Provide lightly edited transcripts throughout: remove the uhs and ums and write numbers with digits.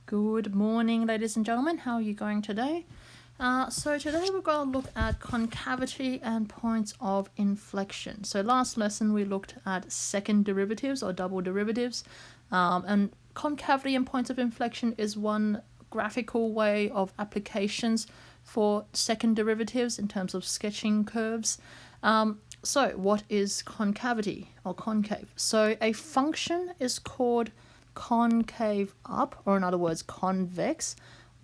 Good morning, ladies and gentlemen. How are you going today? So today we're going to look at concavity and points of inflection. So last lesson we looked at second derivatives or double derivatives, and concavity and points of inflection is one graphical way of applications for second derivatives in terms of sketching curves. So what is concavity or concave? So a function is called concave up, or in other words convex,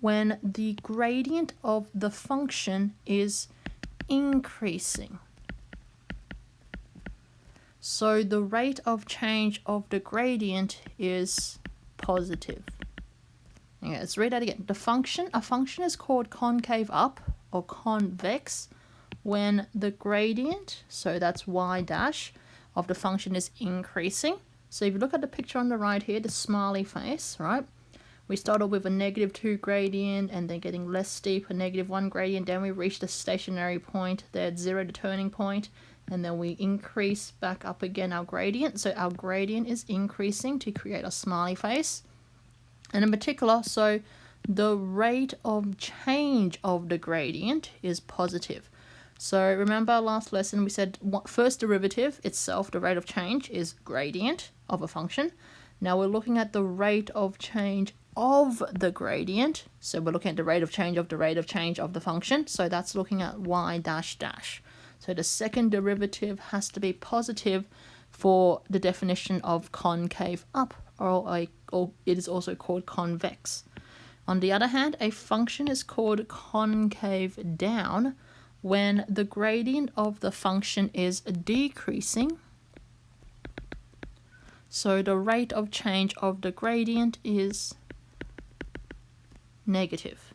when the gradient of the function is increasing. So the rate of change of the gradient is positive. Okay, let's read that again. A function is called concave up or convex when the gradient, so that's y dash, of the function is increasing. So if you look at the picture on the right here, the smiley face, right? We started with a -2 gradient and then getting less steep, a -1 gradient. Then we reached a stationary point there at 0, the turning point. And then we increase back up again our gradient. So our gradient is increasing to create a smiley face. And in particular, so the rate of change of the gradient is positive. So remember last lesson we said first derivative itself, the rate of change, is gradient of a function. Now we're looking at the rate of change of the gradient. So we're looking at the rate of change of the rate of change of the function. So that's looking at y dash dash. So the second derivative has to be positive for the definition of concave up, or it is also called convex. On the other hand, a function is called concave down when the gradient of the function is decreasing. So the rate of change of the gradient is negative.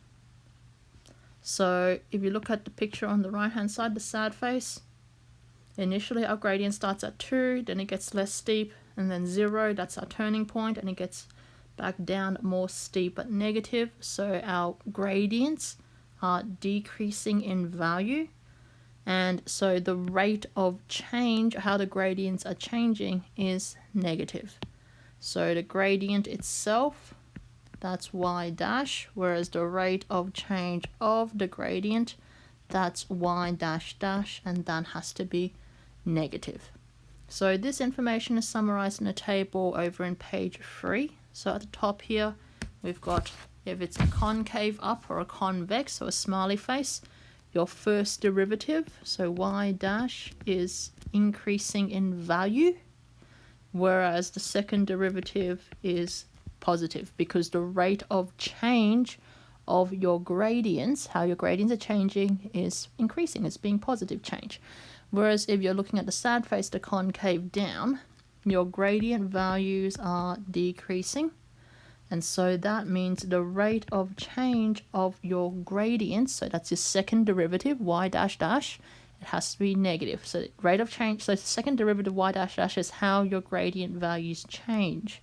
So if you look at the picture on the right hand side, the sad face, initially our gradient starts at 2, then it gets less steep, and then 0, that's our turning point, and it gets back down more steep but negative. So our gradients are decreasing in value. And so the rate of change, how the gradients are changing, is negative. So the gradient itself, that's y dash, whereas the rate of change of the gradient, that's y dash dash, and that has to be negative. So this information is summarized in a table over in page 3. So at the top here, we've got if it's a concave up or a convex, so a smiley face, your first derivative, so y dash, is increasing in value, whereas the second derivative is positive because the rate of change of your gradients, how your gradients are changing, is increasing. It's being positive change. Whereas if you're looking at the sad face, the concave down, your gradient values are decreasing. And so that means the rate of change of your gradient, so that's your second derivative, y dash dash, it has to be negative. So the rate of change, so the second derivative y dash dash is how your gradient values change.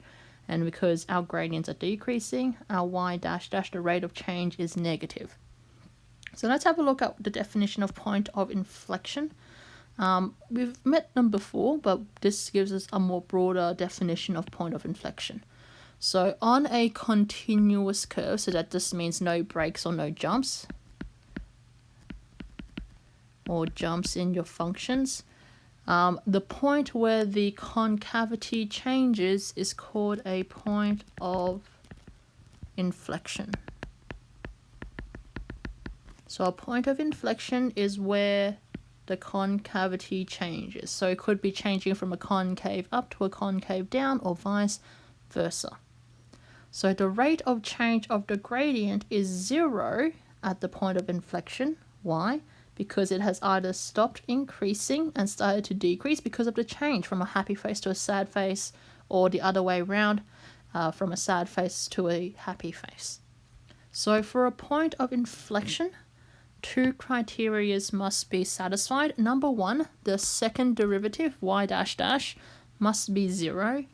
And because our gradients are decreasing, our y dash dash, the rate of change, is negative. So let's have a look at the definition of point of inflection. We've met them before, but this gives us a more broader definition of point of inflection. So on a continuous curve, so that just means no breaks or no jumps, or jumps in your functions, the point where the concavity changes is called a point of inflection. So a point of inflection is where the concavity changes. So it could be changing from a concave up to a concave down, or vice versa. So the rate of change of the gradient is 0 at the point of inflection. Why? Because it has either stopped increasing and started to decrease because of the change from a happy face to a sad face, or the other way around, from a sad face to a happy face. So for a point of inflection, 2 criteria must be satisfied. Number 1, the second derivative, y dash dash, must be 0,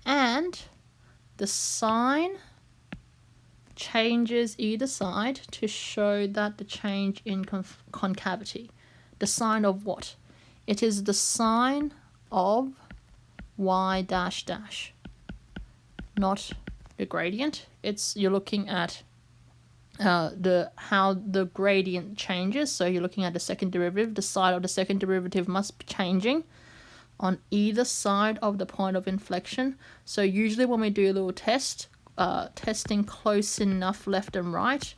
and the sign changes either side to show that the change in concavity. The sign of what? It is the sign of y dash dash, not the gradient. You're looking at how the gradient changes. So you're looking at the second derivative. The side of the second derivative must be changing on either side of the point of inflection. So usually when we do a little test, testing close enough left and right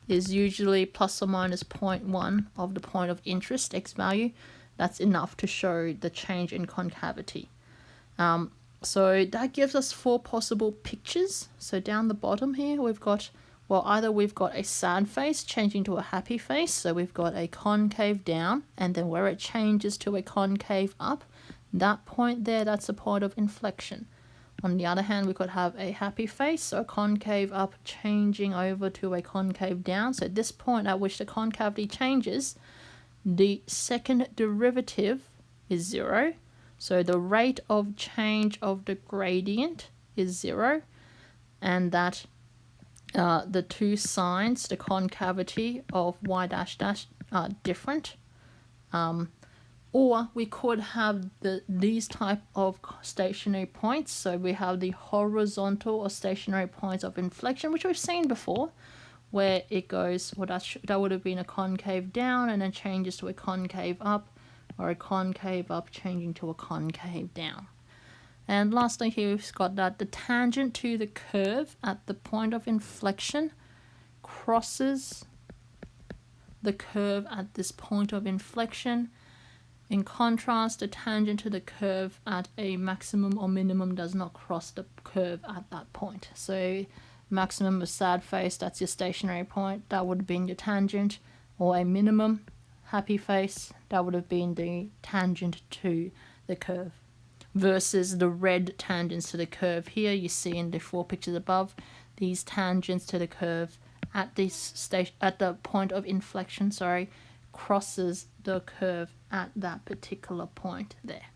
is usually plus or minus 0.1 of the point of interest, x value. That's enough to show the change in concavity. So that gives us 4 possible pictures. So down the bottom here, we've got, well, either we've got a sad face changing to a happy face. So we've got a concave down, and then where it changes to a concave up, that point there, that's a point of inflection. On the other hand, we could have a happy face, so a concave up changing over to a concave down. So at this point at which the concavity changes, the second derivative is 0. So the rate of change of the gradient is 0, and that the two signs, the concavity of y dash dash, are different. Or we could have these type of stationary points. So we have the horizontal or stationary points of inflection, which we've seen before, where it goes, well, that would have been a concave down and then changes to a concave up, or a concave up changing to a concave down. And lastly here we've got that the tangent to the curve at the point of inflection crosses the curve at this point of inflection. In contrast, the tangent to the curve at a maximum or minimum does not cross the curve at that point. So maximum of sad face, that's your stationary point, that would have been your tangent, or a minimum happy face, that would have been the tangent to the curve. Versus the red tangents to the curve here, you see in the 4 pictures above, these tangents to the curve at the point of inflection, crosses the curve at that particular point there.